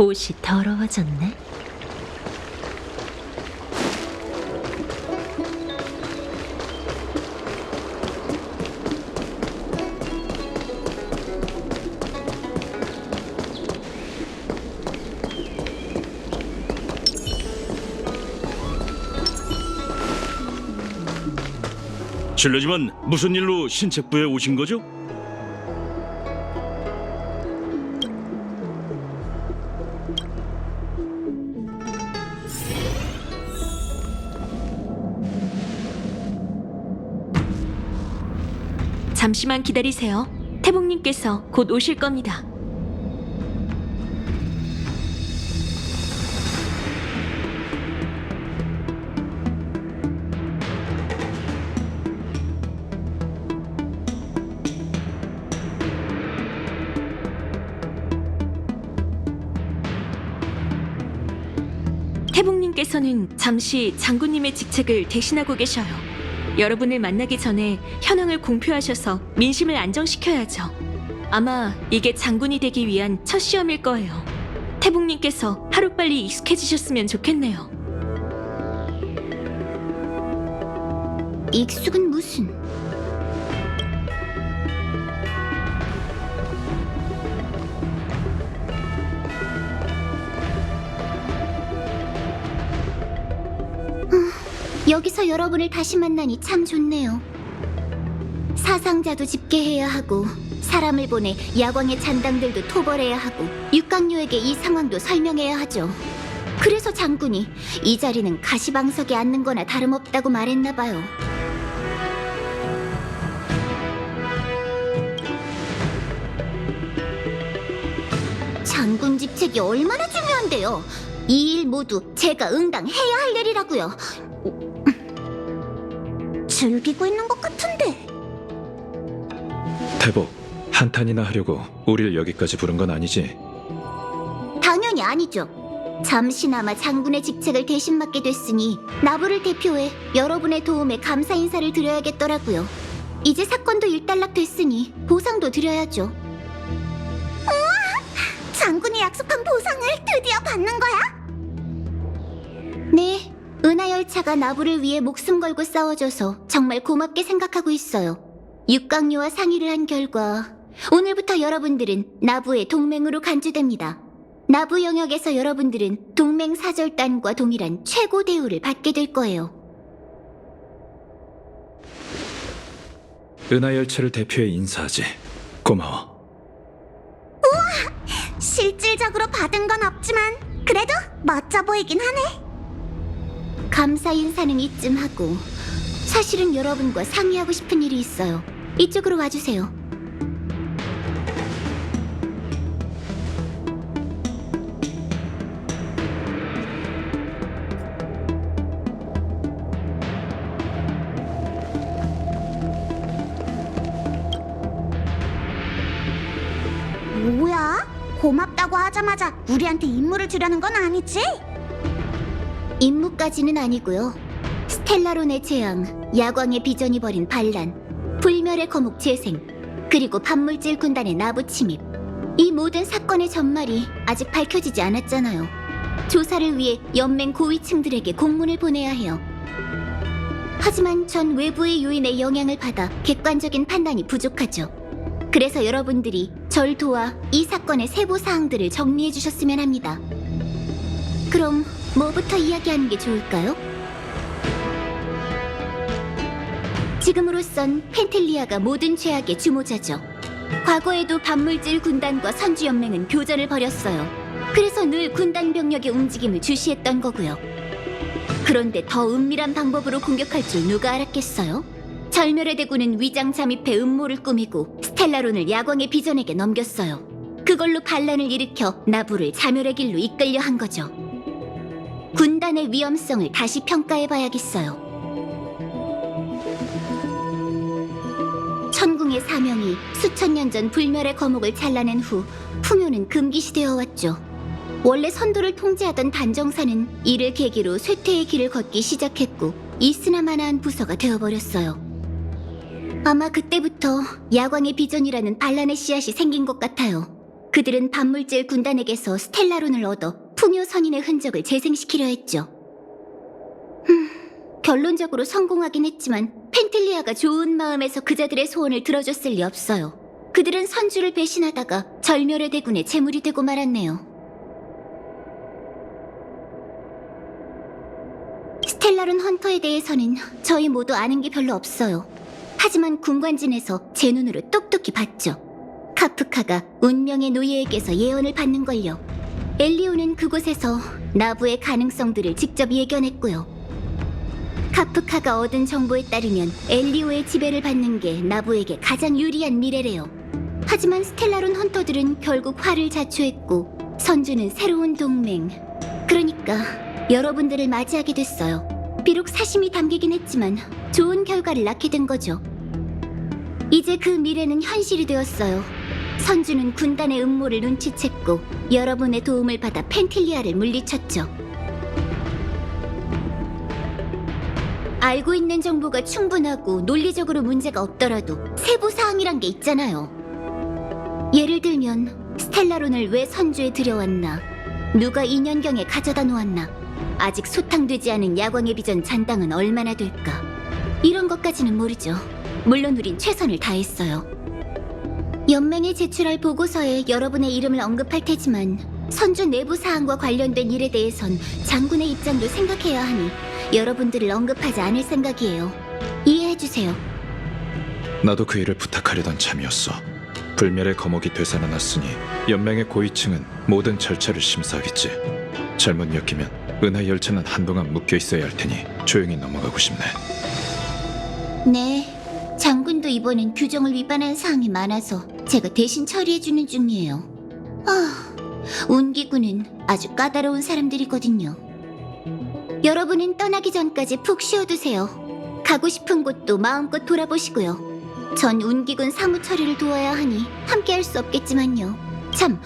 옷이 더러워졌네. 실례지만 무슨 일로 신책부에 오신 거죠? 잠시만 기다리세요. 태복님께서 곧 오실 겁니다. 태복님께서는 잠시 장군님의 직책을 대신하고 계셔요. 여러분을 만나기 전에 현황을 공표하셔서 민심을 안정시켜야죠. 아마 이게 장군이 되기 위한 첫 시험일 거예요. 태복님께서 하루빨리 익숙해지셨으면 좋겠네요. 익숙은 무슨... 여기서 여러분을 다시 만나니 참 좋네요. 사상자도 집계해야 하고 사람을 보내 야광의 잔당들도 토벌해야 하고 육강료에게 이 상황도 설명해야 하죠. 그래서 장군이 이 자리는 가시방석에 앉는 거나 다름없다고 말했나 봐요. 장군 직책이 얼마나 중요한데요. 이 일 모두 제가 응당해야 할 일이라고요. 즐기고 있는 것 같은데. 태복, 한탄이나 하려고 우릴 여기까지 부른 건 아니지? 당연히 아니죠. 잠시나마 장군의 직책을 대신 맡게 됐으니 나부를 대표해 여러분의 도움에 감사 인사를 드려야겠더라고요. 이제 사건도 일단락 됐으니 보상도 드려야죠. 우와! 장군이 약속한 보상을 드디어 받는 거야? 네. 은하열차가 나부를 위해 목숨 걸고 싸워줘서 정말 고맙게 생각하고 있어요. 육강료와 상의를 한 결과 오늘부터 여러분들은 나부의 동맹으로 간주됩니다. 나부 영역에서 여러분들은 동맹 사절단과 동일한 최고 대우를 받게 될 거예요. 은하열차를 대표해 인사하지. 고마워. 실질적으로 받은 건 없지만 그래도 멋져 보이긴 하네. 감사 인사는 이쯤 하고 사실은 여러분과 상의하고 싶은 일이 있어요. 이쪽으로 와주세요. 뭐야? 고맙다고 하자마자 우리한테 임무를 주려는 건 아니지? 임무까지는 아니고요. 스텔라론의 재앙, 야광의 비전이 벌인 반란, 불멸의 거목 재생, 그리고 반물질 군단의 나부 침입. 이 모든 사건의 전말이 아직 밝혀지지 않았잖아요. 조사를 위해 연맹 고위층들에게 공문을 보내야 해요. 하지만 전 외부의 요인의 영향을 받아 객관적인 판단이 부족하죠. 그래서 여러분들이 절 도와 이 사건의 세부 사항들을 정리해 주셨으면 합니다. 그럼 뭐부터 이야기하는 게 좋을까요? 지금으로선 펜텔리아가 모든 죄악의 주모자죠. 과거에도 반물질 군단과 선주연맹은 교전을 벌였어요. 그래서 늘 군단 병력의 움직임을 주시했던 거고요. 그런데 더 은밀한 방법으로 공격할 줄 누가 알았겠어요? 절멸의 대군은 위장 잠입해 음모를 꾸미고 스텔라론을 야광의 비전에게 넘겼어요. 그걸로 반란을 일으켜 나부를 자멸의 길로 이끌려 한 거죠. 군단의 위험성을 다시 평가해봐야겠어요. 천궁의 사명이 수천 년 전 불멸의 거목을 잘라낸 후 풍요는 금기시되어 왔죠. 원래 선도를 통제하던 단정사는 이를 계기로 쇠퇴의 길을 걷기 시작했고 있으나마나한 부서가 되어버렸어요. 아마 그때부터 야광의 비전이라는 반란의 씨앗이 생긴 것 같아요. 그들은 반물질 군단에게서 스텔라론을 얻어 풍요 선인의 흔적을 재생시키려 했죠. 결론적으로 성공하긴 했지만 펜틸리아가 좋은 마음에서 그자들의 소원을 들어줬을 리 없어요. 그들은 선주를 배신하다가 절멸의 대군의 제물이 되고 말았네요. 스텔라론 헌터에 대해서는 저희 모두 아는 게 별로 없어요. 하지만 군관진에서 제 눈으로 똑똑히 봤죠. 카프카가 운명의 노예에게서 예언을 받는걸요. 엘리오는 그곳에서 나부의 가능성들을 직접 예견했고요. 카프카가 얻은 정보에 따르면 엘리오의 지배를 받는 게 나부에게 가장 유리한 미래래요. 하지만 스텔라론 헌터들은 결국 화를 자초했고 선주는 새로운 동맹, 그러니까 여러분들을 맞이하게 됐어요. 비록 사심이 담기긴 했지만 좋은 결과를 낳게 된 거죠. 이제 그 미래는 현실이 되었어요. 선주는 군단의 음모를 눈치챘고 여러분의 도움을 받아 펜틸리아를 물리쳤죠. 알고 있는 정보가 충분하고 논리적으로 문제가 없더라도 세부 사항이란 게 있잖아요. 예를 들면 스텔라론을 왜 선주에 들여왔나, 누가 2년경에 가져다 놓았나, 아직 소탕되지 않은 야광의 비전 잔당은 얼마나 될까, 이런 것까지는 모르죠. 물론 우린 최선을 다했어요. 연맹에 제출할 보고서에 여러분의 이름을 언급할 테지만 선주 내부 사항과 관련된 일에 대해선 장군의 입장도 생각해야 하니 여러분들을 언급하지 않을 생각이에요. 이해해주세요. 나도 그 일을 부탁하려던 참이었어. 불멸의 거목이 되살아났으니 연맹의 고위층은 모든 절차를 심사하겠지. 잘못 엮이면 은하 열차는 한동안 묶여 있어야 할 테니 조용히 넘어가고 싶네. 네, 장군도 이번엔 규정을 위반한 사항이 많아서 제가 대신 처리해주는 중이에요. 운기군은 아주 까다로운 사람들이거든요. 여러분은 떠나기 전까지 푹 쉬어두세요. 가고 싶은 곳도 마음껏 돌아보시고요. 전 운기군 사무 처리를 도와야 하니 함께할 수 없겠지만요. 참,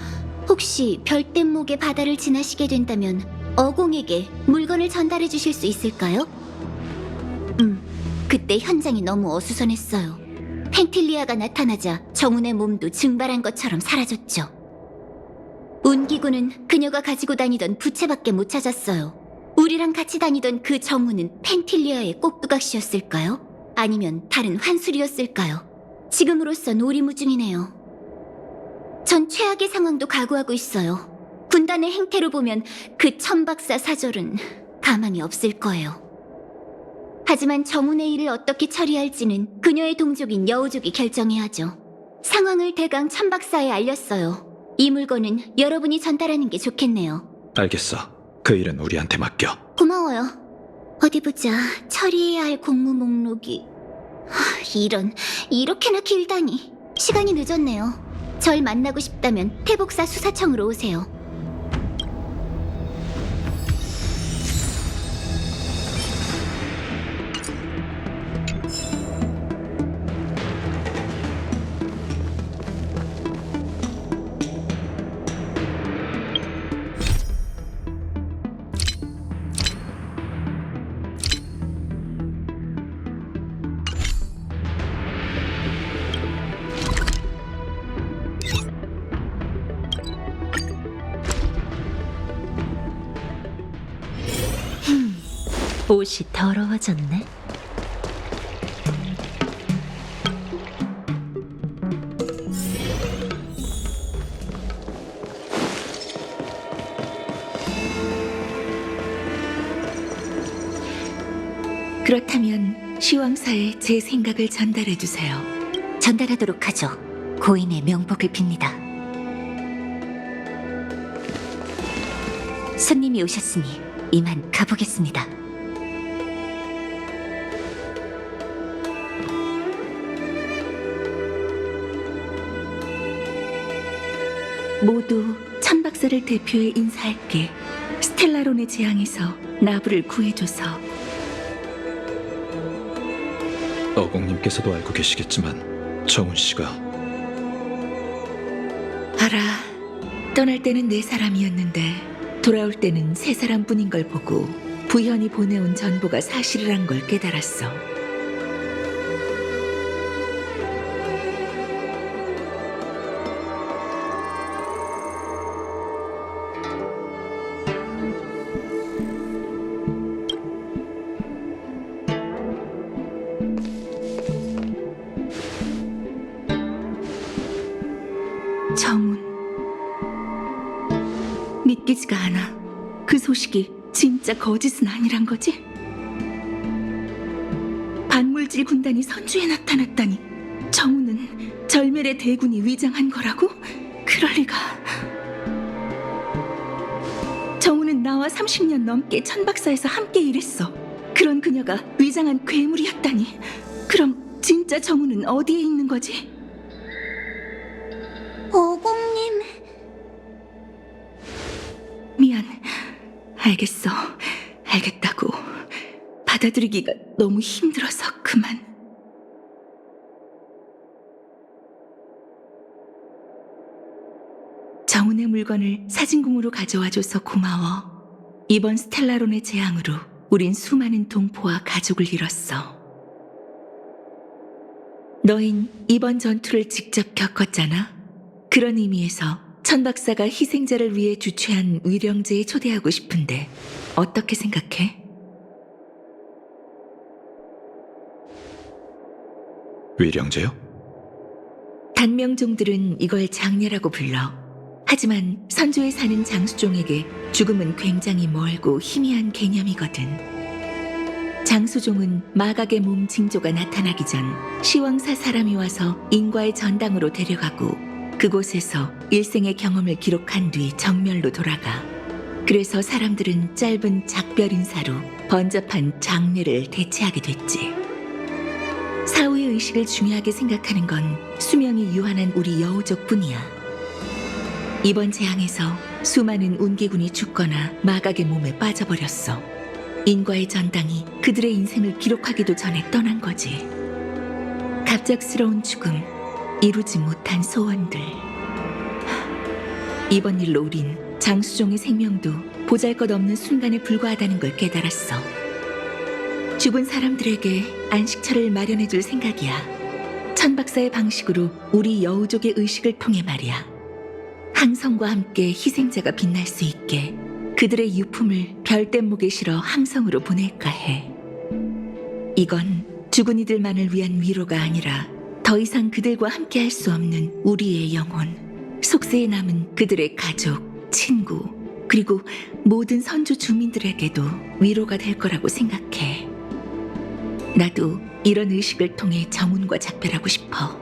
혹시 별댐목의 바다를 지나시게 된다면 어공에게 물건을 전달해 주실 수 있을까요? 그때 현장이 너무 어수선했어요. 펜틸리아가 나타나자 정운의 몸도 증발한 것처럼 사라졌죠. 운기군은 그녀가 가지고 다니던 부채밖에 못 찾았어요. 우리랑 같이 다니던 그 정운은 펜틸리아의 꼭두각시였을까요? 아니면 다른 환술이었을까요? 지금으로선 오리무중이네요. 전 최악의 상황도 각오하고 있어요. 군단의 행태로 보면 그 천박사 사절은 가망이 없을 거예요. 하지만 정운의 일을 어떻게 처리할지는 그녀의 동족인 여우족이 결정해야 하죠. 상황을 대강 천박사에 알렸어요. 이 물건은 여러분이 전달하는 게 좋겠네요. 알겠어. 그 일은 우리한테 맡겨. 고마워요. 어디 보자. 처리해야 할 공무 목록이... 이런, 이렇게나 길다니. 시간이 늦었네요. 절 만나고 싶다면 태복사 수사청으로 오세요. 옷이 더러워졌네. 그렇다면 시황사에 제 생각을 전달해 주세요. 전달하도록 하죠. 고인의 명복을 빕니다. 손님이 오셨으니 이만 가보겠습니다. 모두 천박사를 대표해 인사할게. 스텔라론의 재앙에서 나부를 구해줘서. 어공님께서도 알고 계시겠지만 정운 씨가 알아. 떠날 때는 네 사람이었는데 돌아올 때는 세 사람뿐인 걸 보고 부현이 보내온 전보가 사실이란 걸 깨달았어. 정훈. 믿기지가 않아. 그 소식이 진짜 거짓은 아니란 거지? 반물질 군단이 선주에 나타났다니 정훈은 절멸의 대군이 위장한 거라고? 그럴 리가. 정훈은 나와 30년 넘게 천박사에서 함께 일했어. 그런 그녀가 위장한 괴물이었다니. 그럼 진짜 정훈은 어디에 있는 거지? 어공님, 미안. 알겠어. 알겠다고. 받아들이기가 너무 힘들어서 그만. 정훈의 물건을 사진공으로 가져와줘서 고마워. 이번 스텔라론의 재앙으로 우린 수많은 동포와 가족을 잃었어. 너흰 이번 전투를 직접 겪었잖아. 그런 의미에서 천 박사가 희생자를 위해 주최한 위령제에 초대하고 싶은데 어떻게 생각해? 위령제요? 단명종들은 이걸 장례라고 불러. 하지만 선조에 사는 장수종에게 죽음은 굉장히 멀고 희미한 개념이거든. 장수종은 마각의 몸 징조가 나타나기 전 시왕사 사람이 와서 인과의 전당으로 데려가고 그곳에서 일생의 경험을 기록한 뒤 정멸로 돌아가. 그래서 사람들은 짧은 작별 인사로 번잡한 장례를 대체하게 됐지. 사후의 의식을 중요하게 생각하는 건 수명이 유한한 우리 여우족뿐이야. 이번 재앙에서 수많은 운기군이 죽거나 마각의 몸에 빠져버렸어. 인과의 전당이 그들의 인생을 기록하기도 전에 떠난 거지. 갑작스러운 죽음, 이루지 못한 소원들. 이번 일로 우린 장수종의 생명도 보잘것없는 순간에 불과하다는 걸 깨달았어. 죽은 사람들에게 안식처를 마련해줄 생각이야. 천박사의 방식으로 우리 여우족의 의식을 통해 말이야. 항성과 함께 희생자가 빛날 수 있게 그들의 유품을 별대목에 실어 항성으로 보낼까 해. 이건 죽은 이들만을 위한 위로가 아니라 더 이상 그들과 함께 할 수 없는 우리의 영혼, 속세에 남은 그들의 가족, 친구, 그리고 모든 선조 주민들에게도 위로가 될 거라고 생각해. 나도 이런 의식을 통해 정훈과 작별하고 싶어.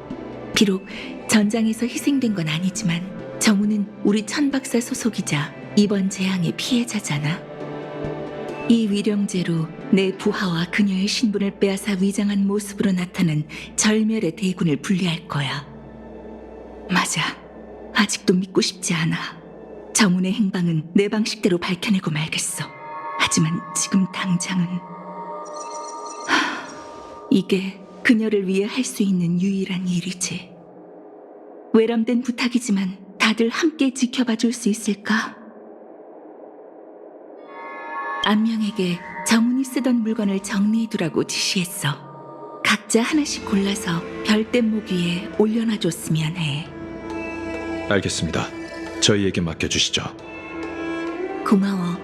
비록 전장에서 희생된 건 아니지만 정훈은 우리 천박사 소속이자 이번 재앙의 피해자잖아. 이 위령제로 내 부하와 그녀의 신분을 빼앗아 위장한 모습으로 나타난 절멸의 대군을 분리할 거야. 맞아. 아직도 믿고 싶지 않아. 정훈의 행방은 내 방식대로 밝혀내고 말겠어. 하지만 지금 당장은 이게 그녀를 위해 할 수 있는 유일한 일이지. 외람된 부탁이지만 다들 함께 지켜봐 줄 수 있을까? 안명에게 정훈이 쓰던 물건을 정리해두라고 지시했어. 각자 하나씩 골라서 별대목 위에 올려놔줬으면 해. 알겠습니다. 저희에게 맡겨주시죠. 고마워.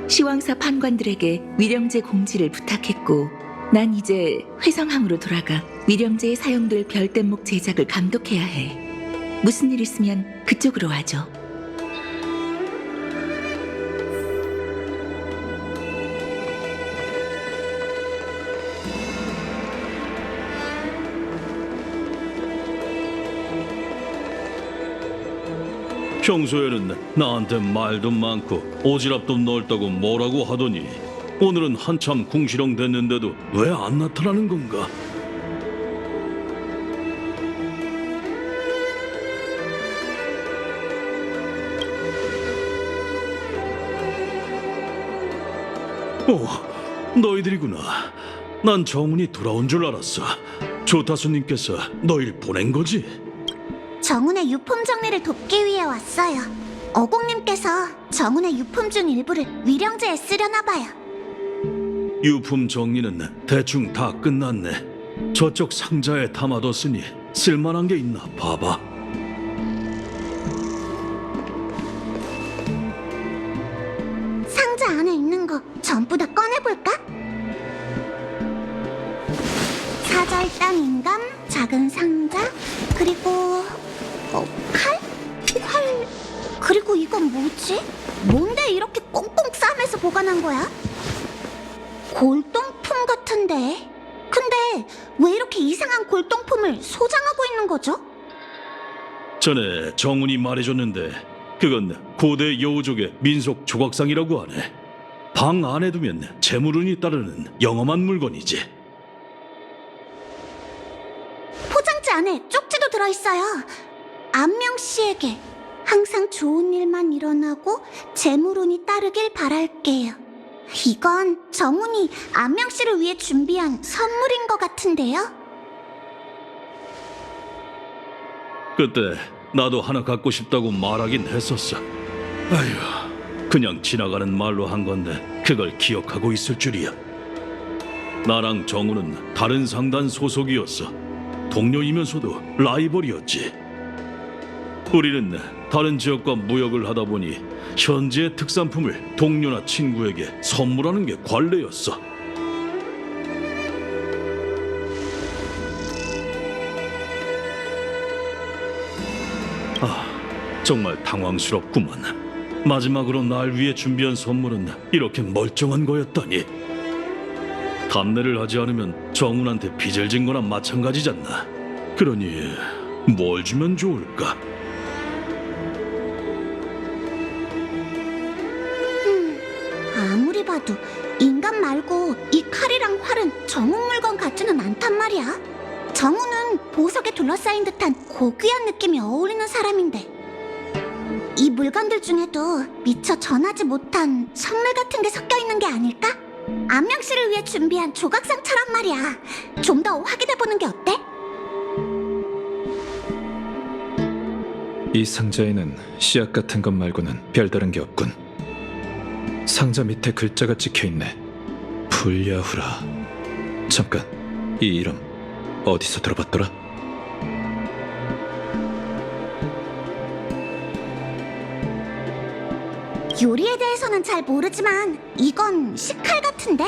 시왕사 판관들에게 위령제 공지를 부탁했고 난 이제 회성항으로 돌아가 위령제에 사용될 별대목 제작을 감독해야 해. 무슨 일 있으면 그쪽으로 와줘. 평소에는 나한테 말도 많고 오지랖도 넓다고 뭐라고 하더니 오늘은 한참 궁시렁 됐는데도 왜 안 나타나는 건가? 오, 너희들이구나. 난 정훈이 돌아온 줄 알았어. 조타수님께서 너희를 보낸 거지? 정훈의 유품 정리를 돕기 위해 왔어요. 어공님께서 정훈의 유품 중 일부를 위령제에 쓰려나 봐요. 유품 정리는 대충 다 끝났네. 저쪽 상자에 담아뒀으니 쓸만한 게 있나 봐봐. 상자 안에 있는 거 전부 다 꺼내볼까? 사절단 인감, 작은 상자, 그리고 칼? 이건 뭐지? 뭔데 이렇게 꽁꽁 싸매서 보관한 거야? 골동품 같은데. 근데 왜 이렇게 이상한 골동품을 소장하고 있는 거죠? 전에 정훈이 말해줬는데 그건 고대 여우족의 민속 조각상이라고 하네. 방 안에 두면 재물운이 따르는 영험한 물건이지. 포장지 안에 쪽지도 들어있어요. 안명 씨에게 항상 좋은 일만 일어나고 재물운이 따르길 바랄게요. 이건 정훈이 안명 씨를 위해 준비한 선물인 것 같은데요? 그때 나도 하나 갖고 싶다고 말하긴 했었어. 아휴, 그냥 지나가는 말로 한 건데 그걸 기억하고 있을 줄이야. 나랑 정우는 다른 상단 소속이었어. 동료이면서도 라이벌이었지. 우리는 다른 지역과 무역을 하다 보니 현지의 특산품을 동료나 친구에게 선물하는 게 관례였어. 정말 당황스럽구만. 마지막으로 날 위해 준비한 선물은 이렇게 멀쩡한 거였다니. 답례를 하지 않으면 정훈한테 빚을 진 거나 마찬가지잖아. 그러니 뭘 주면 좋을까? 아무리 봐도 인간 말고 이 칼이랑 활은 정훈 물건 같지는 않단 말이야. 정훈은 보석에 둘러싸인 듯한 고귀한 느낌이 어울리는 사람인데 이 물건들 중에도 미처 전하지 못한 선물 같은 게 섞여 있는 게 아닐까? 안명 씨를 위해 준비한 조각상처럼 말이야. 좀 더 확인해보는 게 어때? 이 상자에는 씨앗 같은 것 말고는 별다른 게 없군. 상자 밑에 글자가 찍혀있네. 불야후라. 잠깐, 이 이름 어디서 들어봤더라? 요리에 대해서는 잘 모르지만 이건 식칼 같은데?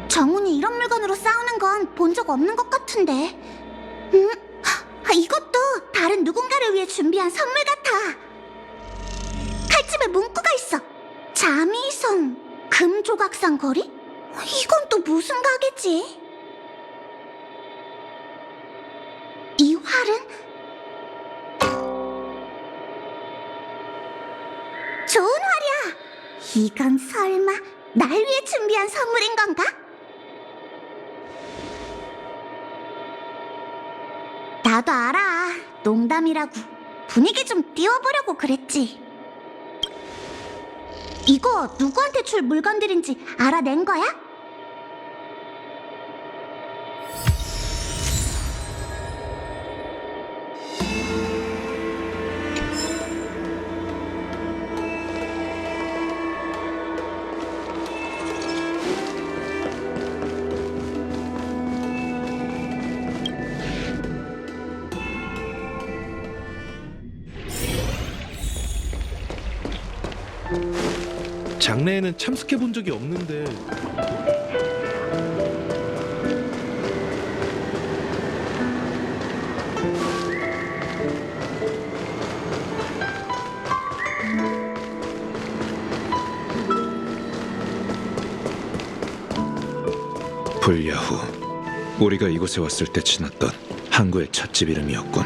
정훈이 이런 물건으로 싸우는 건 본 적 없는 것 같은데. 이것도 다른 누군가를 위해 준비한 선물 같아. 칼집에 문구가 있어. 자미성 금조각상 거리? 이건 또 무슨 가게지? 이 활은? 좋은 활이야. 이건 설마 날 위해 준비한 선물인 건가? 나도 알아. 농담이라고. 분위기 좀 띄워보려고 그랬지. 이거 누구한테 줄 물건들인지 알아낸 거야? 장례에는 참석해 본 적이 없는데 불야후. 우리가 이곳에 왔을 때 지났던 항구의 찻집 이름이었군.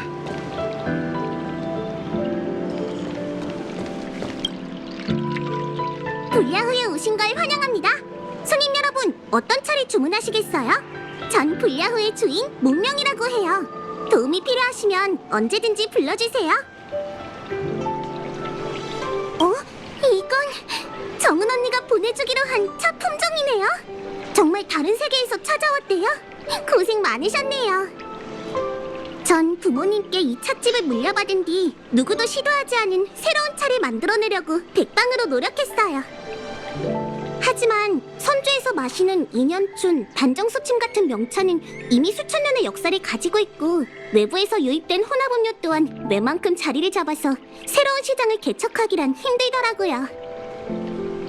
불야후에 오신 걸 환영합니다. 손님 여러분, 어떤 차를 주문하시겠어요? 전 불야후의 주인 문명이라고 해요. 도움이 필요하시면 언제든지 불러주세요. 이건 정은 언니가 보내주기로 한 차 품종이네요. 정말 다른 세계에서 찾아왔대요. 고생 많으셨네요. 전 부모님께 이 찻집을 물려받은 뒤 누구도 시도하지 않은 새로운 차를 만들어내려고 백방으로 노력했어요. 하지만 선주에서 마시는 인연춘, 단정소침 같은 명차는 이미 수천 년의 역사를 가지고 있고 외부에서 유입된 혼합음료 또한 웬만큼 자리를 잡아서 새로운 시장을 개척하기란 힘들더라고요.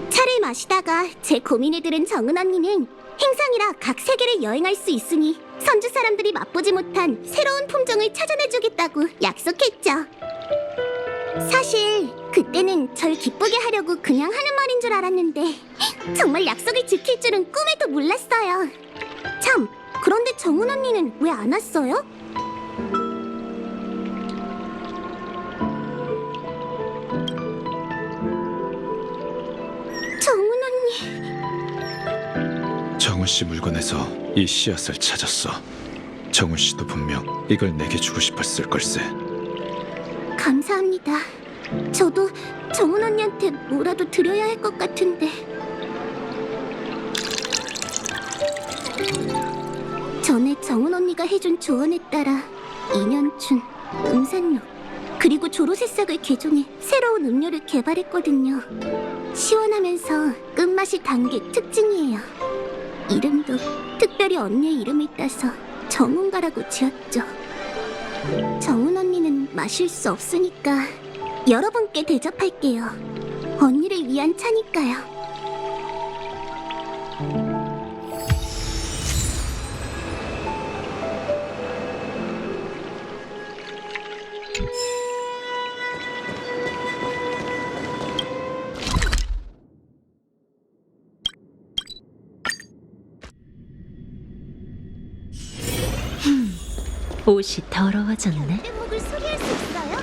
차를 마시다가 제 고민을 들은 정은 언니는 행상이라 각 세계를 여행할 수 있으니 선주 사람들이 맛보지 못한 새로운 품종을 찾아내주겠다고 약속했죠. 사실 그때 때는 절 기쁘게 하려고 그냥 하는 말인 줄 알았는데 정말 약속을 지킬 줄은 꿈에도 몰랐어요. 참, 그런데 정은 언니는 왜 안 왔어요? 정은 언니... 정훈 씨 물건에서 이 씨앗을 찾았어. 정훈 씨도 분명 이걸 내게 주고 싶었을 걸세. 감사합니다. 저도 정은 언니한테 뭐라도 드려야 할 것 같은데. 전에 정은 언니가 해준 조언에 따라 인연춘, 음산록, 그리고 조로새싹을 개종해 새로운 음료를 개발했거든요. 시원하면서 끝맛이 단 게 특징이에요. 이름도 특별히 언니의 이름을 따서 정은가라고 지었죠. 정은 언니는 마실 수 없으니까 여러분께 대접할게요. 언니를 위한 차니까요. 옷이 더러워졌네. 목을 소리할 수 있어요?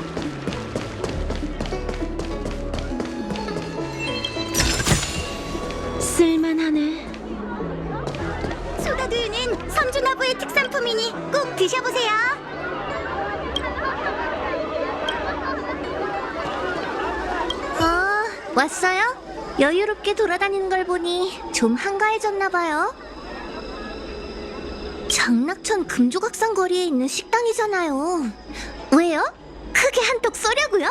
쓸만하네. 소다두유는 선주나부의 특산품이니 꼭 드셔보세요. 왔어요? 여유롭게 돌아다니는 걸 보니 좀 한가해졌나봐요. 장락천 금조각상 거리에 있는 식당이잖아요. 왜요? 크게 한턱 쏘려고요?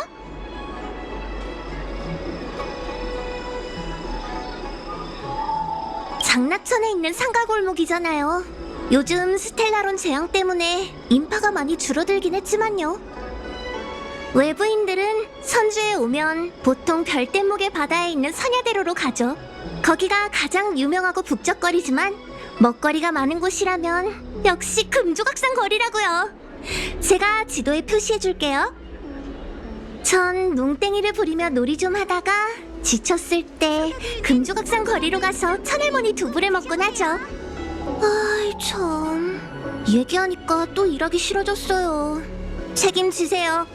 장락천에 있는 상가골목이잖아요. 요즘 스텔라론 재앙 때문에 인파가 많이 줄어들긴 했지만요. 외부인들은 선주에 오면 보통 별대목의 바다에 있는 선야대로로 가죠. 거기가 가장 유명하고 북적거리지만 먹거리가 많은 곳이라면 역시 금조각상 거리라고요. 제가 지도에 표시해줄게요. 전 뭉땡이를 부리며 놀이 좀 하다가 지쳤을 때 금조각상 거리로 가서 천할머니 두부를 먹곤 하죠. 아이 참, 얘기하니까 또 일하기 싫어졌어요. 책임지세요.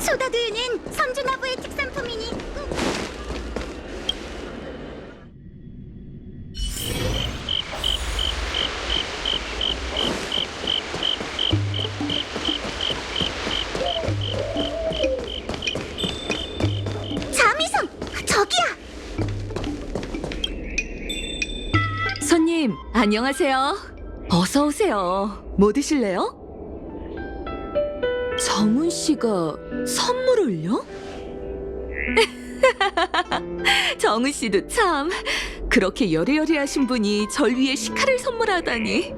소다두유는 선주나부의 특산품이니 꼭... 자미섬! 저기야! 손님, 안녕하세요. 어서 오세요. 뭐 드실래요? 정훈 씨가 선물을요? 정훈 씨도 참 그렇게 여리여리하신 분이 절 위해 식칼을 선물하다니.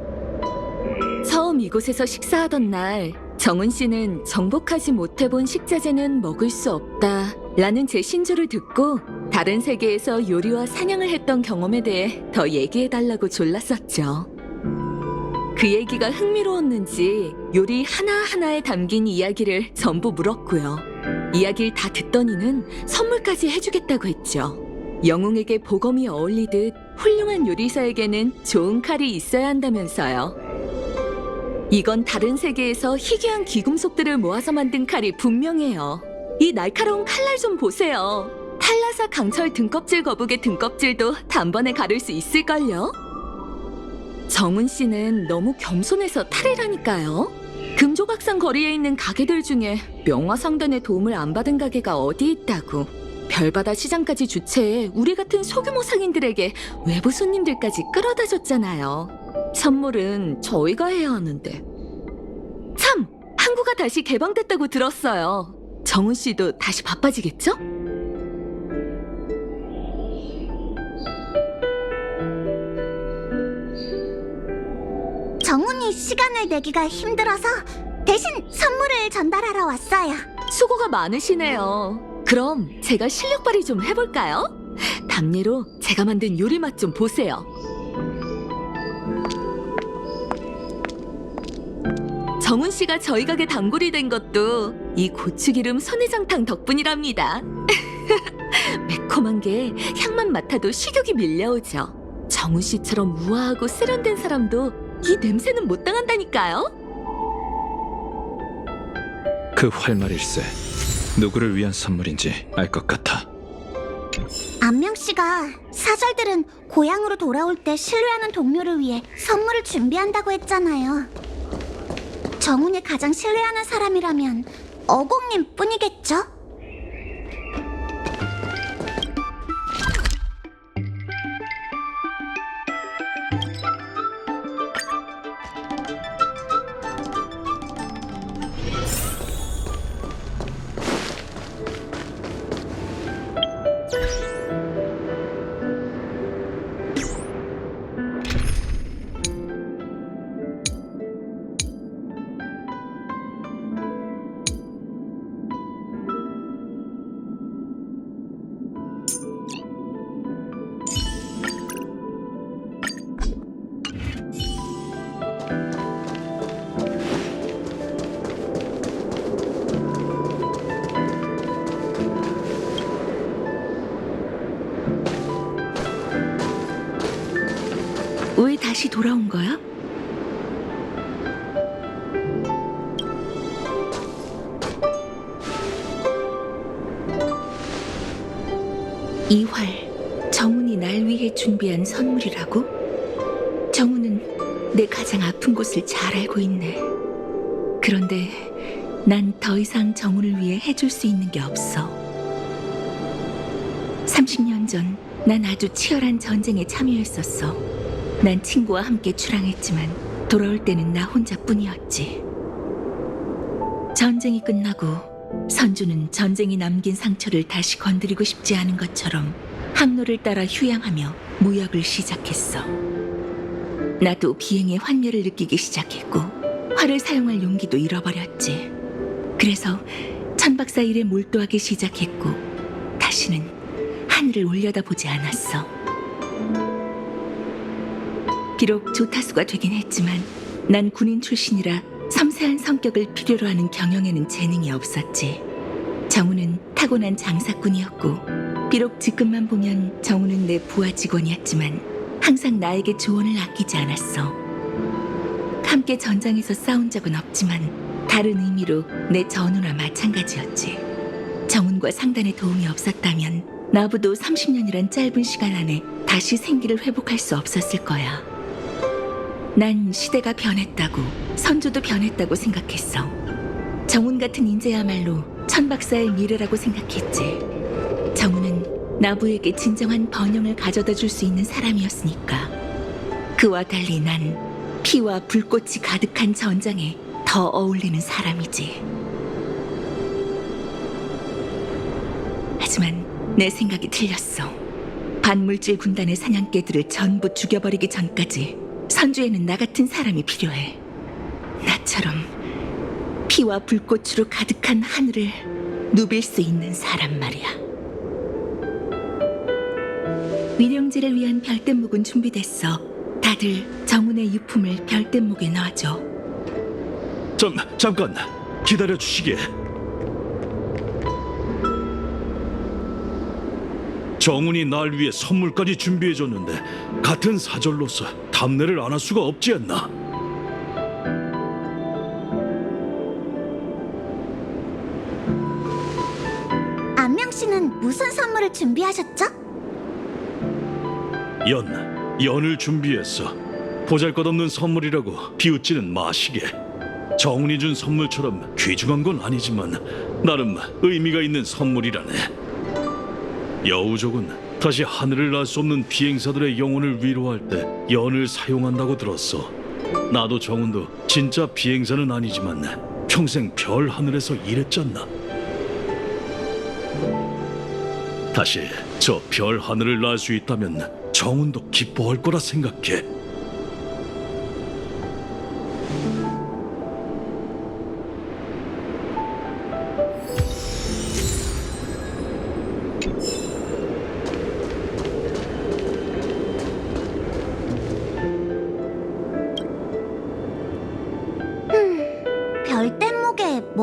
처음 이곳에서 식사하던 날 정훈 씨는 정복하지 못해본 식자재는 먹을 수 없다 라는 제 신조를 듣고 다른 세계에서 요리와 사냥을 했던 경험에 대해 더 얘기해달라고 졸랐었죠. 그 얘기가 흥미로웠는지 요리 하나하나에 담긴 이야기를 전부 물었고요. 이야기를 다 듣더니는 선물까지 해주겠다고 했죠. 영웅에게 보검이 어울리듯 훌륭한 요리사에게는 좋은 칼이 있어야 한다면서요. 이건 다른 세계에서 희귀한 귀금속들을 모아서 만든 칼이 분명해요. 이 날카로운 칼날 좀 보세요. 탈라사 강철 등껍질 거북의 등껍질도 단번에 가를 수 있을걸요? 정은 씨는 너무 겸손해서 탈이라니까요. 금조각상 거리에 있는 가게들 중에 명화상단의 도움을 안 받은 가게가 어디 있다고. 별바다 시장까지 주최해 우리 같은 소규모 상인들에게 외부 손님들까지 끌어다 줬잖아요. 선물은 저희가 해야 하는데. 참! 항구가 다시 개방됐다고 들었어요. 정은 씨도 다시 바빠지겠죠? 정훈이 시간을 내기가 힘들어서 대신 선물을 전달하러 왔어요. 수고가 많으시네요. 그럼 제가 실력 발휘 좀 해볼까요? 답례로 제가 만든 요리 맛 좀 보세요. 정훈 씨가 저희 가게 단골이 된 것도 이 고추기름 선해장탕 덕분이랍니다. 매콤한 게 향만 맡아도 식욕이 밀려오죠. 정훈 씨처럼 우아하고 세련된 사람도 이 냄새는 못 당한다니까요. 그 활말일세 누구를 위한 선물인지 알 것 같아. 안명 씨가 사절들은 고향으로 돌아올 때 신뢰하는 동료를 위해 선물을 준비한다고 했잖아요. 정훈이 가장 신뢰하는 사람이라면 어공님 뿐이겠죠? 왜 다시 돌아온 거야? 이 활, 정훈이 날 위해 준비한 선물이라고? 정훈은 내 가장 아픈 곳을 잘 알고 있네. 그런데 난 더 이상 정훈을 위해 해줄 수 있는 게 없어. 30년 전 난 아주 치열한 전쟁에 참여했었어. 난 친구와 함께 출항했지만 돌아올 때는 나 혼자뿐이었지. 전쟁이 끝나고 선주는 전쟁이 남긴 상처를 다시 건드리고 싶지 않은 것처럼 항로를 따라 휴양하며 무역을 시작했어. 나도 비행의 환멸을 느끼기 시작했고 활을 사용할 용기도 잃어버렸지. 그래서 천박사 일에 몰두하기 시작했고 다시는 하늘을 올려다보지 않았어. 비록 조타수가 되긴 했지만 난 군인 출신이라 섬세한 성격을 필요로 하는 경영에는 재능이 없었지. 정우는 타고난 장사꾼이었고 비록 직급만 보면 정우는 내 부하 직원이었지만 항상 나에게 조언을 아끼지 않았어. 함께 전장에서 싸운 적은 없지만 다른 의미로 내 전우나 마찬가지였지. 정훈과 상단의 도움이 없었다면 나부도 30년이란 짧은 시간 안에 다시 생기를 회복할 수 없었을 거야. 난 시대가 변했다고, 선조도 변했다고 생각했어. 정훈 같은 인재야말로 천박사의 미래라고 생각했지. 정훈은 나부에게 진정한 번영을 가져다 줄 수 있는 사람이었으니까. 그와 달리 난 피와 불꽃이 가득한 전장에 더 어울리는 사람이지. 하지만 내 생각이 틀렸어. 반물질 군단의 사냥개들을 전부 죽여버리기 전까지 선주에는 나 같은 사람이 필요해. 나처럼 피와 불꽃으로 가득한 하늘을 누빌 수 있는 사람 말이야. 위령제를 위한 별대목은 준비됐어. 다들 정훈의 유품을 별대목에 넣어줘. 잠깐 기다려 주시게. 정훈이 날 위해 선물까지 준비해줬는데 같은 사절로서 답례를 안 할 수가 없지 않나? 안명 씨는 무슨 선물을 준비하셨죠? 연을 준비했어. 보잘것없는 선물이라고 비웃지는 마시게. 정훈이 준 선물처럼 귀중한 건 아니지만 나름 의미가 있는 선물이라네. 여우족은 다시 하늘을 날 수 없는 비행사들의 영혼을 위로할 때 연을 사용한다고 들었어. 나도 정훈도 진짜 비행사는 아니지만 평생 별 하늘에서 일했잖아. 다시 저 별 하늘을 날 수 있다면 정훈도 기뻐할 거라 생각해.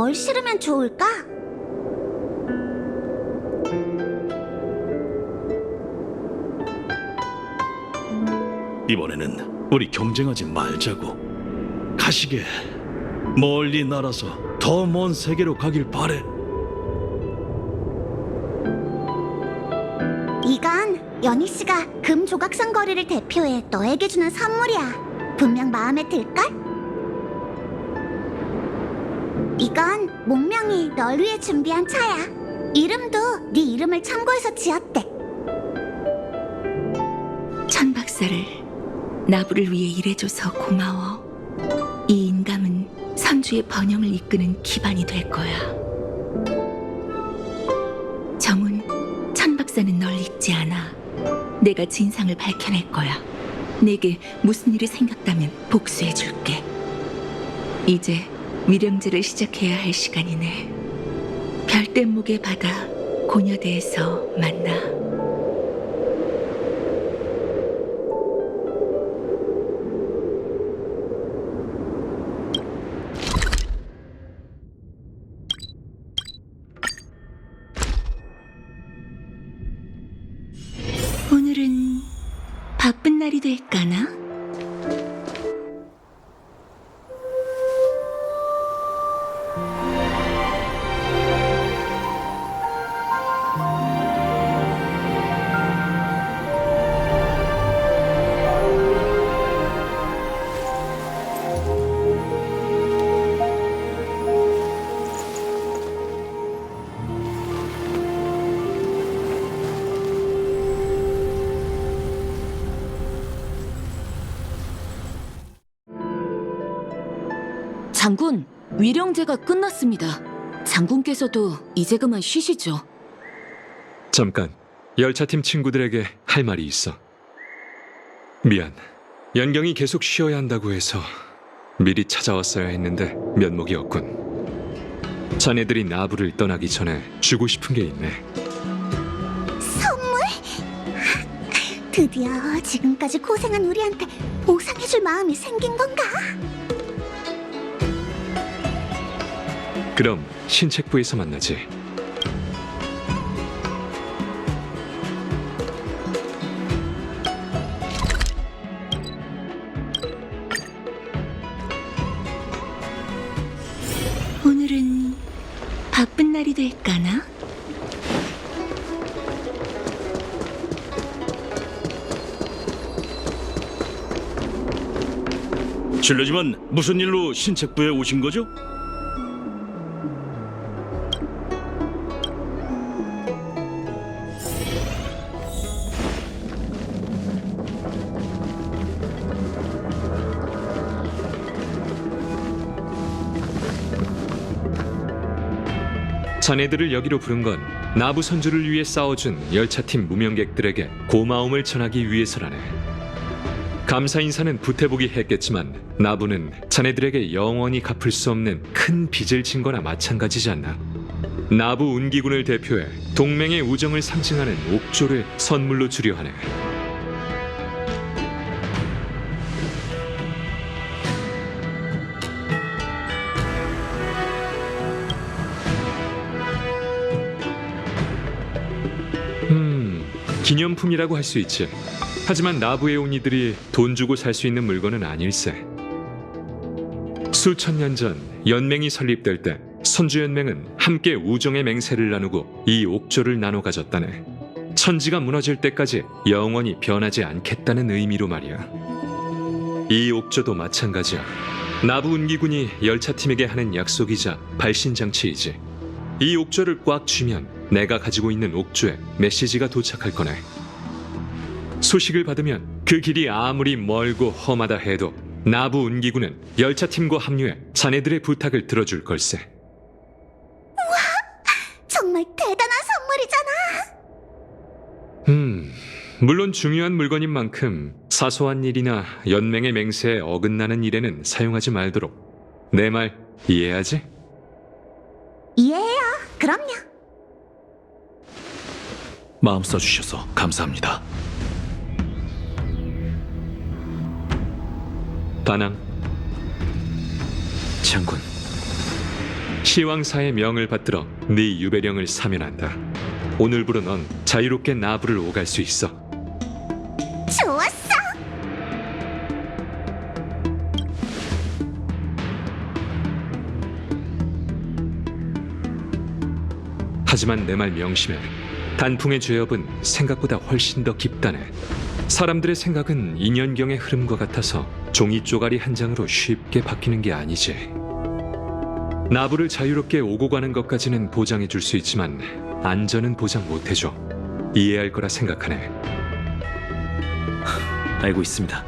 뭘 실으면 좋을까? 이번에는 우리 경쟁하지 말자고. 가시게 멀리 날아서 더 먼 세계로 가길 바래. 이건 연희 씨가 금 조각상 거리를 대표해 너에게 주는 선물이야. 분명 마음에 들걸? 이건 목명이 널 위해 준비한 차야. 이름도 네 이름을 참고해서 지었대. 천 박사를 나부를 위해 일해줘서 고마워. 이 인감은 선주의 번영을 이끄는 기반이 될 거야. 정훈, 천 박사는 널 잊지 않아. 내가 진상을 밝혀낼 거야. 내게 무슨 일이 생겼다면 복수해줄게. 이제 위령제를 시작해야 할 시간이네. 별대목의 바다 고녀대에서 만나. 오늘은 바쁜 날이 될까나? 장군, 위령제가 끝났습니다. 장군께서도 이제 그만 쉬시죠. 잠깐, 열차팀 친구들에게 할 말이 있어. 미안, 연경이 계속 쉬어야 한다고 해서 미리 찾아왔어야 했는데 면목이 없군. 자네들이 나부를 떠나기 전에 주고 싶은 게 있네. 선물? 드디어 지금까지 고생한 우리한테 보상해줄 마음이 생긴 건가? 그럼 신책부에서 만나지. 오늘은 바쁜 날이 될까나? 실례지만 무슨 일로 신책부에 오신 거죠? 자네들을 여기로 부른 건 나부 선주를 위해 싸워준 열차팀 무명객들에게 고마움을 전하기 위해서라네. 감사 인사는 부태복이 했겠지만 나부는 자네들에게 영원히 갚을 수 없는 큰 빚을 진 거나 마찬가지지 않나. 나부 운기군을 대표해 동맹의 우정을 상징하는 옥조를 선물로 주려 하네. 기념품이라고 할 수 있지. 하지만 나부에 온 이들이 돈 주고 살 수 있는 물건은 아닐세. 수천 년 전 연맹이 설립될 때 선주연맹은 함께 우정의 맹세를 나누고 이 옥조를 나눠 가졌다네. 천지가 무너질 때까지 영원히 변하지 않겠다는 의미로 말이야. 이 옥조도 마찬가지야. 나부 운기군이 열차팀에게 하는 약속이자 발신장치이지. 이 옥조를 꽉 쥐면 내가 가지고 있는 옥조에 메시지가 도착할 거네. 소식을 받으면 그 길이 아무리 멀고 험하다 해도 나부 운기군은 열차팀과 합류해 자네들의 부탁을 들어줄 걸세. 정말 대단한 선물이잖아. 물론 중요한 물건인 만큼 사소한 일이나 연맹의 맹세에 어긋나는 일에는 사용하지 말도록. 내 말 이해하지? 이해해요. 그럼요. 마음 써주셔서 감사합니다. 반항. 장군, 시왕사의 명을 받들어 네 유배령을 사면한다. 오늘부로 넌 자유롭게 나부를 오갈 수 있어. 좋았어. 하지만 내 말 명심해. 단풍의 죄업은 생각보다 훨씬 더 깊다네. 사람들의 생각은 인연경의 흐름과 같아서 종이 쪼가리 한 장으로 쉽게 바뀌는 게 아니지. 나부를 자유롭게 오고 가는 것까지는 보장해 줄 수 있지만 안전은 보장 못 해줘. 이해할 거라 생각하네. 알고 있습니다.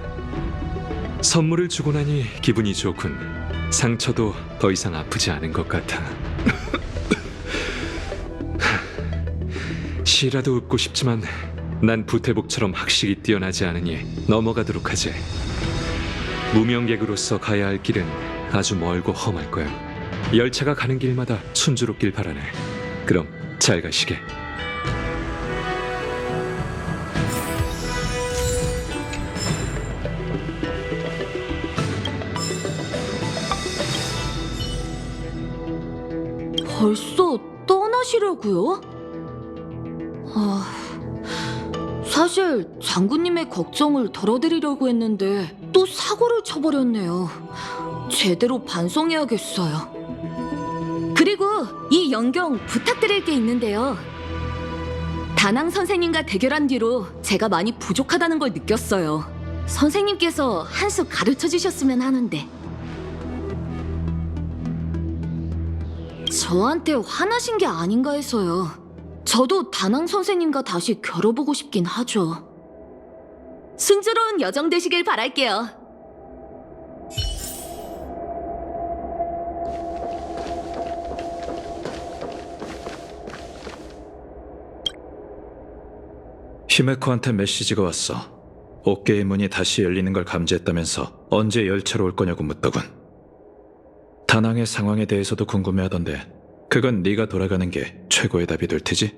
선물을 주고 나니 기분이 좋군. 상처도 더 이상 아프지 않은 것 같아. 시라도 읊고 싶지만 난 부태복처럼 학식이 뛰어나지 않으니 넘어가도록 하지. 무명객으로서 가야 할 길은 아주 멀고 험할 거야. 열차가 가는 길마다 순조롭길 바라네. 그럼 잘 가시게. 벌써 떠나시려고요? 사실 장군님의 걱정을 덜어드리려고 했는데 또 사고를 쳐버렸네요. 제대로 반성해야겠어요. 그리고 이 연경 부탁드릴 게 있는데요. 다낭 선생님과 대결한 뒤로 제가 많이 부족하다는 걸 느꼈어요. 선생님께서 한 수 가르쳐 주셨으면 하는데. 저한테 화나신 게 아닌가 해서요. 저도 다낭 선생님과 다시 겨뤄보고 싶긴 하죠. 순조로운 여정 되시길 바랄게요. 히메코한테 메시지가 왔어. 옥계의 문이 다시 열리는 걸 감지했다면서 언제 열차로 올 거냐고 묻더군. 다낭의 상황에 대해서도 궁금해하던데 그건 네가 돌아가는 게 최고의 답이 될 테지?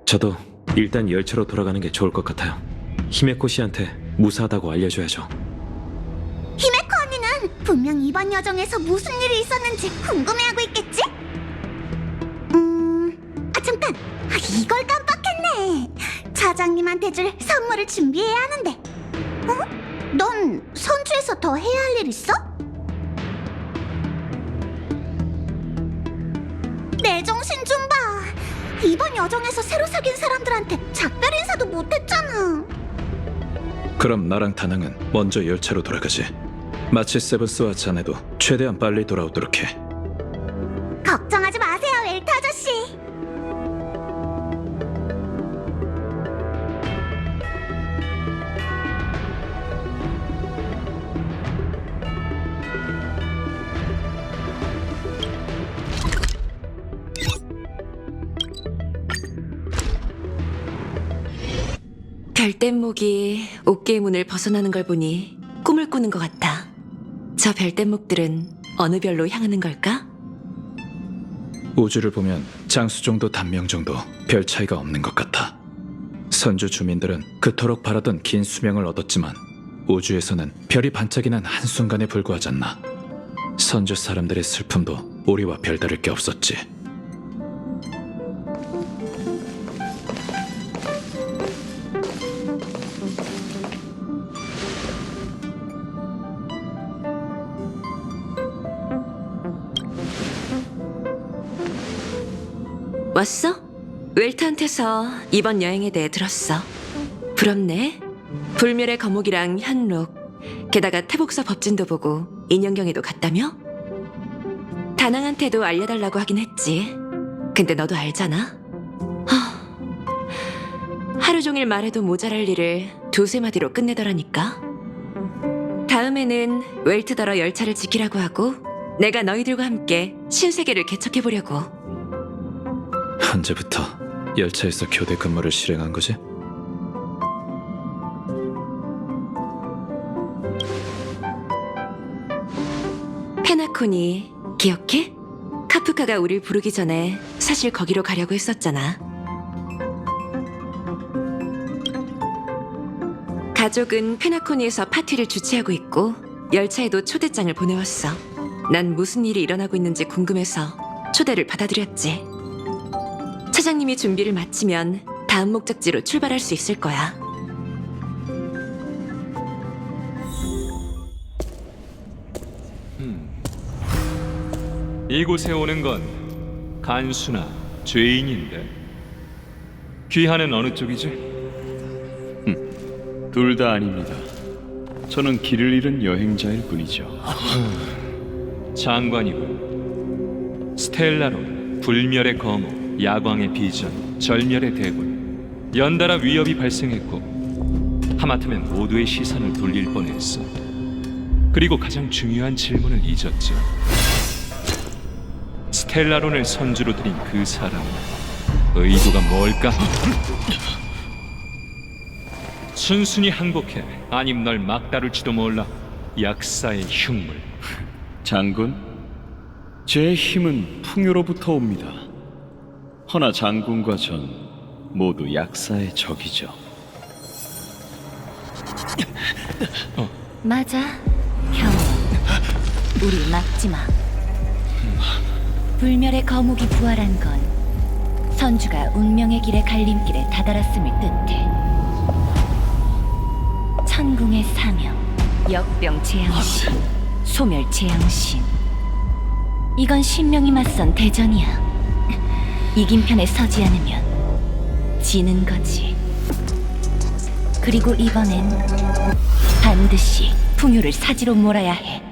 저도 일단 열차로 돌아가는 게 좋을 것 같아요. 히메코 씨한테 무사하다고 알려줘야죠. 히메코 언니는 분명 이번 여정에서 무슨 일이 있었는지 궁금해하고 있겠지? 잠깐! 이걸 깜빡했네. 차장님한테 줄 선물을 준비해야 하는데. 넌 선주에서 더 해야 할 일 있어? 내 정신 좀 봐. 이번 여정에서 새로 사귄 사람들한테 작별 인사도 못했잖아. 그럼 나랑 다낭은 먼저 열차로 돌아가지. 마치 세븐스와 자네도 최대한 빨리 돌아오도록 해. 걱정하지 마세요, 웰트 아저씨. 별뗏목이 옥계의 문을 벗어나는 걸 보니 꿈을 꾸는 것 같아. 저 별뗏목들은 어느 별로 향하는 걸까? 우주를 보면 장수 정도 단명 정도 별 차이가 없는 것 같아. 선주 주민들은 그토록 바라던 긴 수명을 얻었지만 우주에서는 별이 반짝이는 한순간에 불과하잖나. 선주 사람들의 슬픔도 우리와 별다를 게 없었지. 왔어? 웰트한테서 이번 여행에 대해 들었어. 부럽네. 불멸의 거목이랑 현록, 게다가 태복사 법진도 보고 인연경에도 갔다며? 다낭한테도 알려달라고 하긴 했지. 근데 너도 알잖아. 하루 종일 말해도 모자랄 일을 두세 마디로 끝내더라니까. 다음에는 웰트더러 열차를 지키라고 하고 내가 너희들과 함께 신세계를 개척해보려고. 언제부터 열차에서 교대 근무를 실행한 거지? 페나코니 기억해? 카프카가 우릴 부르기 전에 사실 거기로 가려고 했었잖아. 가족은 페나코니에서 파티를 주최하고 있고 열차에도 초대장을 보내왔어. 난 무슨 일이 일어나고 있는지 궁금해서 초대를 받아들였지. 차장님이 준비를 마치면 다음 목적지로 출발할 수 있을 거야. 이곳에 오는 건 간수나 죄인인데 귀하는 어느 쪽이지? 둘 다 아닙니다. 저는 길을 잃은 여행자일 뿐이죠. 장관이군. 스텔라론, 불멸의 거모, 야광의 비전, 절멸의 대군. 연달아 위협이 발생했고 하마터면 모두의 시선을 돌릴 뻔했어. 그리고 가장 중요한 질문을 잊었지. 스텔라론을 선주로 들인 그 사람 의도가 뭘까? 순순히 항복해. 아님 널 막다룰지도 몰라. 약사의 흉물. 장군, 제 힘은 풍요로부터 옵니다. 허나 장군과 전 모두 약사의 적이죠. 맞아, 형. 우리 막지 마. 불멸의 거목이 부활한 건 선주가 운명의 길의 갈림길에 다다랐음을 뜻해. 천궁의 사명, 역병 재앙신, 소멸 재앙신. 이건 신명이 맞선 대전이야. 이긴 편에 서지 않으면 지는 거지. 그리고 이번엔 반드시 풍요를 사지로 몰아야 해.